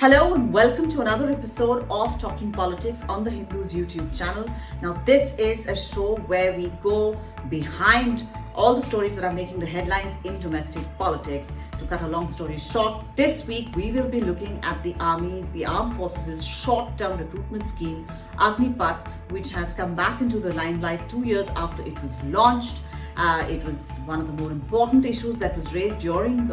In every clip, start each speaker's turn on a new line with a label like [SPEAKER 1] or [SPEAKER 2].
[SPEAKER 1] Hello and welcome to another episode of Talking Politics on the Hindu's YouTube channel. Now, this is a show where we go behind all the stories that are making the headlines in domestic politics. To cut a long story short, this week we will be looking at the armed forces' short-term recruitment scheme, Agnipath, which has come back into the limelight 2 years after it was launched. It was one of the more important issues that was raised during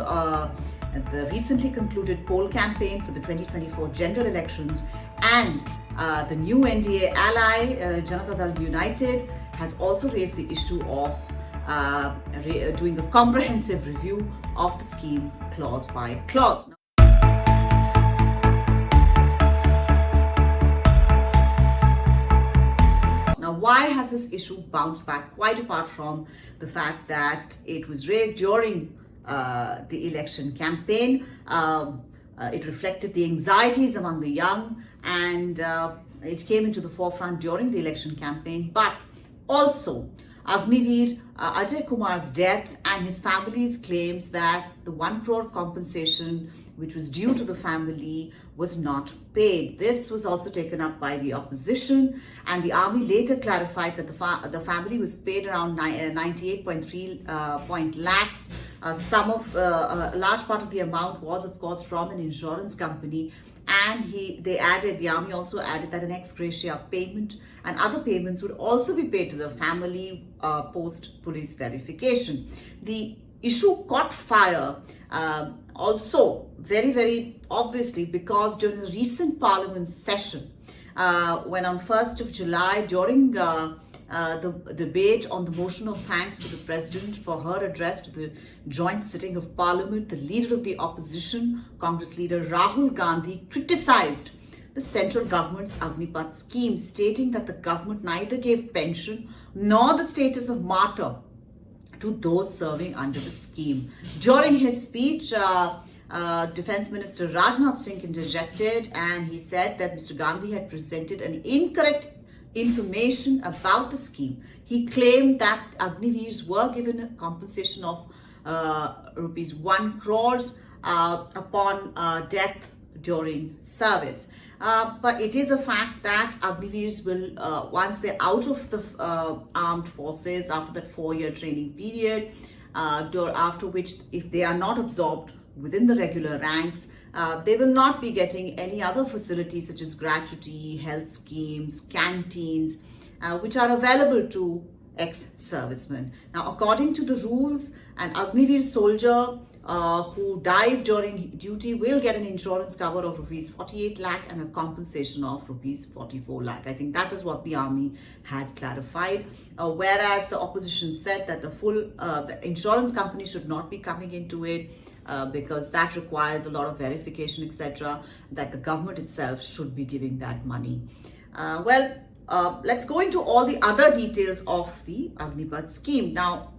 [SPEAKER 1] the recently concluded poll campaign for the 2024 general elections, and the new NDA ally, Janata Dal United, has also raised the issue of doing a comprehensive review of the scheme clause by clause. Now, why has this issue bounced back, quite apart from the fact that it was raised during the election campaign? It reflected the anxieties among the young, and it came into the forefront during the election campaign. But also, Agniveer Ajay Kumar's death and his family's claims that the 1 crore compensation which was due to the family was not paid. This was also taken up by the opposition, and the army later clarified that the family was paid around 98.3 lakhs. A large part of the amount was, of course, from an insurance company. And the army also added that an ex gratia payment and other payments would also be paid to the family post police verification. The issue caught fire also very, very obviously because during the recent parliament session, when on 1st of July, during the debate on the motion of thanks to the President for her address to the joint sitting of Parliament, the leader of the opposition, Congress leader Rahul Gandhi, criticized the central government's Agnipath scheme, stating that the government neither gave pension nor the status of martyr to those serving under the scheme. During his speech, Defense Minister Rajnath Singh interjected, and he said that Mr. Gandhi had presented an incorrect information about the scheme. He claimed that Agniveers were given a compensation of rupees 1 crores upon death during service. But it is a fact that Agniveers will, once they're out of the armed forces after that 4-year training period, after which, if they are not absorbed within the regular ranks, they will not be getting any other facilities such as gratuity, health schemes, canteens, which are available to ex-servicemen. Now, according to the rules, an Agniveer soldier who dies during duty will get an insurance cover of rupees 48 lakh and a compensation of rupees 44 lakh. I think that is what the army had clarified. Whereas the opposition said that the insurance company should not be coming into it, because that requires a lot of verification, etc., that the government itself should be giving that money. Let's go into all the other details of the Agnipath scheme. Now,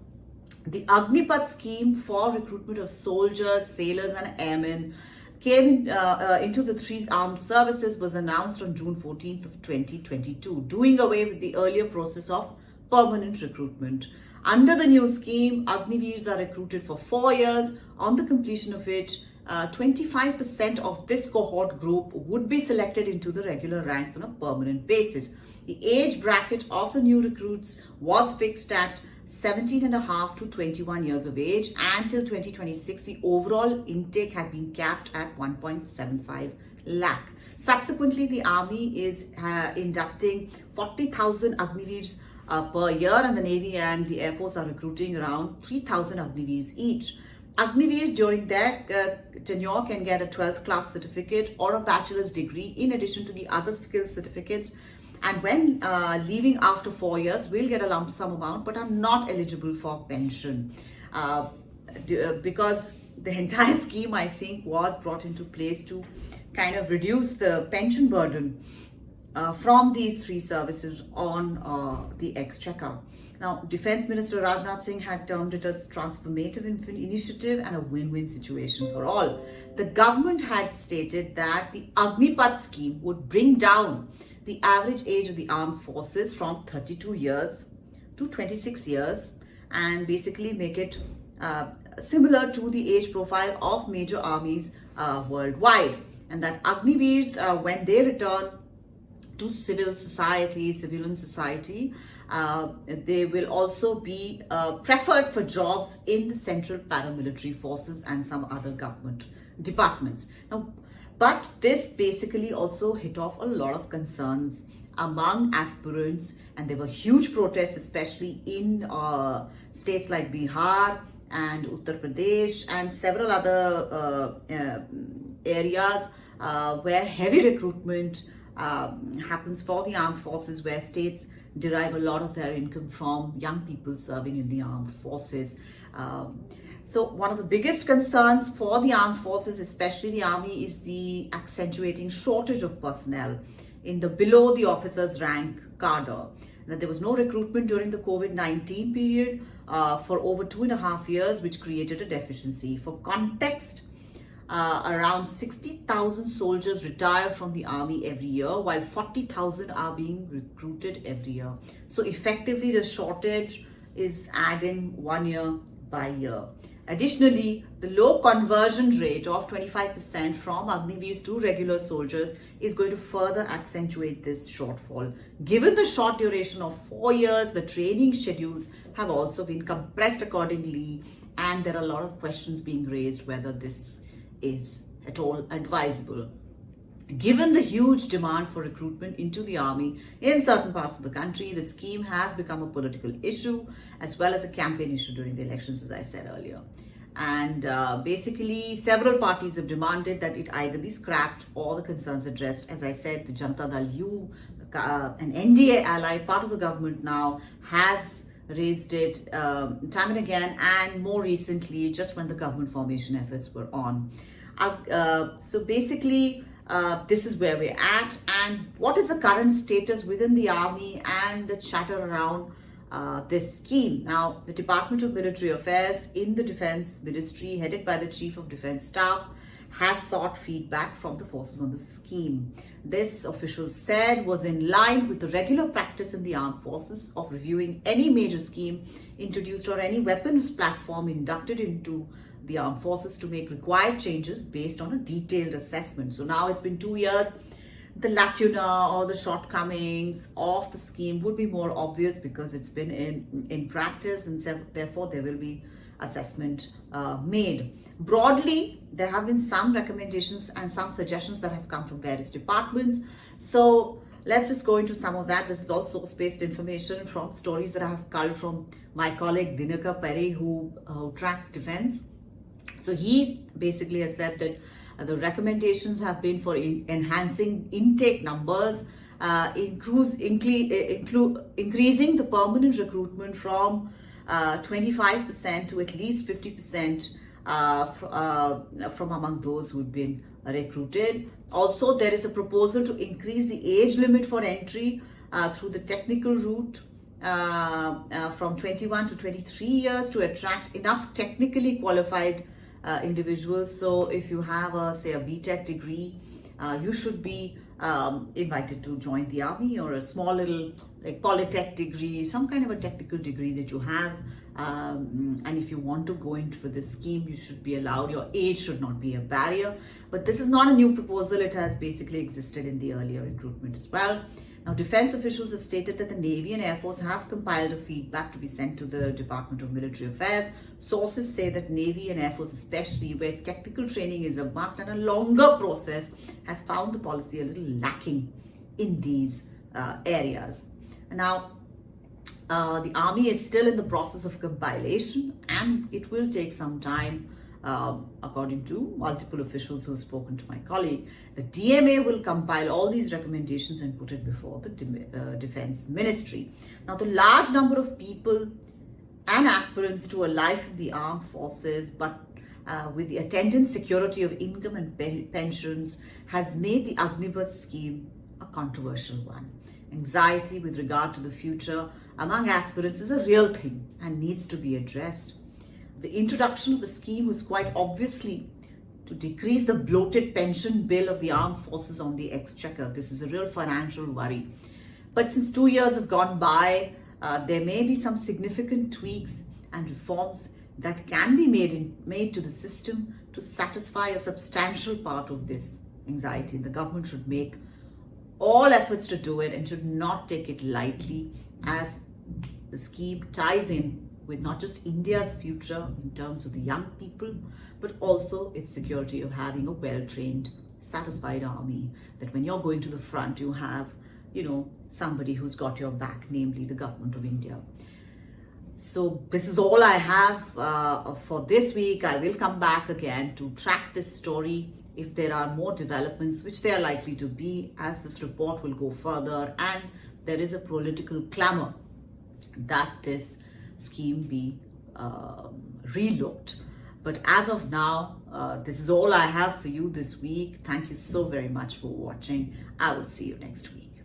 [SPEAKER 1] the Agnipath scheme for recruitment of soldiers, sailors and airmen came into the 3 armed services was announced on June 14th of 2022, doing away with the earlier process of permanent recruitment. Under the new scheme, Agniveers are recruited for 4 years, on the completion of which 25% of this cohort group would be selected into the regular ranks on a permanent basis. The age bracket of the new recruits was fixed at 17.5 to 21 years of age, and till 2026, the overall intake had been capped at 1.75 lakh. Subsequently, the army is inducting 40,000 Agniveers per year, and the Navy and the Air Force are recruiting around 3,000 Agniveers each. Agniveers during their tenure can get a 12th class certificate or a bachelor's degree in addition to the other skills certificates, and when leaving after 4 years will get a lump sum amount but are not eligible for pension, because the entire scheme, I think, was brought into place to kind of reduce the pension burden from these 3 services on the exchequer. Now, Defense Minister Rajnath Singh had termed it as transformative initiative and a win-win situation for all. The government had stated that the Agnipath scheme would bring down the average age of the armed forces from 32 years to 26 years and basically make it similar to the age profile of major armies worldwide. and that agniveers, when they return to civilian society, they will also be preferred for jobs in the central paramilitary forces and some other government departments. Now, but this basically also hit off a lot of concerns among aspirants, and there were huge protests, especially in states like Bihar and Uttar Pradesh and several other areas where heavy recruitment happens for the armed forces, where states derive a lot of their income from young people serving in the armed forces. So one of the biggest concerns for the armed forces, especially the army, is the accentuating shortage of personnel in the below the officer's rank cadre. That there was no recruitment during the COVID-19 period for over 2.5 years, which created a deficiency. For context, around 60,000 soldiers retire from the army every year, while 40,000 are being recruited every year. So effectively, the shortage is adding 1 year by year. Additionally, the low conversion rate of 25% from agniveers to regular soldiers is going to further accentuate this shortfall. Given the short duration of 4 years, the training schedules have also been compressed accordingly, and there are a lot of questions being raised whether this is at all advisable. Given the huge demand for recruitment into the army in certain parts of the country, the scheme has become a political issue as well as a campaign issue during the elections, as I said earlier. And basically, several parties have demanded that it either be scrapped or the concerns addressed. As I said, the Janata Dal U, an NDA ally, part of the government now, has raised it time and again, and more recently, just when the government formation efforts were on. So basically, this is where we're at, and what is the current status within the army and the chatter around this scheme. Now, the Department of Military Affairs in the Defense Ministry, headed by the Chief of Defense Staff, has sought feedback from the forces on the scheme. This, officials said, was in line with the regular practice in the armed forces of reviewing any major scheme introduced or any weapons platform inducted into the armed forces to make required changes based on a detailed assessment. So now it's been 2 years. The lacuna or the shortcomings of the scheme would be more obvious because it's been in practice, and therefore there will be assessment made. Broadly, there have been some recommendations and some suggestions that have come from various departments. So let's just go into some of that. This is all source-based information from stories that I have culled from my colleague Dinakar Peri, who tracks defense. So he basically has said that the recommendations have been for enhancing intake numbers, increasing the permanent recruitment from 25% to at least 50% from among those who've been recruited. Also, there is a proposal to increase the age limit for entry through the technical route from 21 to 23 years to attract enough technically qualified individuals. So if you have say a BTech degree, you should be invited to join the army, or a small little like polytech degree, some kind of a technical degree that you have. And if you want to go in for this scheme, you should be allowed. Your age should not be a barrier. But this is not a new proposal. It has basically existed in the earlier recruitment as well. Now, defense officials have stated that the Navy and Air Force have compiled a feedback to be sent to the Department of Military Affairs. Sources say that Navy and Air Force, especially where technical training is a must and a longer process, has found the policy a little lacking in these areas. Now, the Army is still in the process of compilation, and it will take some time. According to multiple officials who have spoken to my colleague, the DMA will compile all these recommendations and put it before the Defense Ministry. Now, the large number of people and aspirants to a life in the armed forces, but with the attendant security of income and pensions, has made the Agnipath scheme a controversial one. Anxiety with regard to the future among aspirants is a real thing and needs to be addressed. The introduction of the scheme was quite obviously to decrease the bloated pension bill of the armed forces on the exchequer. This is a real financial worry. But since 2 years have gone by, there may be some significant tweaks and reforms that can be made to the system to satisfy a substantial part of this anxiety. The government should make all efforts to do it and should not take it lightly, as the scheme ties in with not just India's future in terms of the young people, but also its security of having a well-trained, satisfied army, that when you're going to the front, you have, somebody who's got your back, namely the government of India. So this is all I have for this week. I will come back again to track this story if there are more developments, which there are likely to be as this report will go further and there is a political clamor that this scheme be relooked. But as of now, this is all I have for you this week. Thank you so very much for watching. I will see you next week.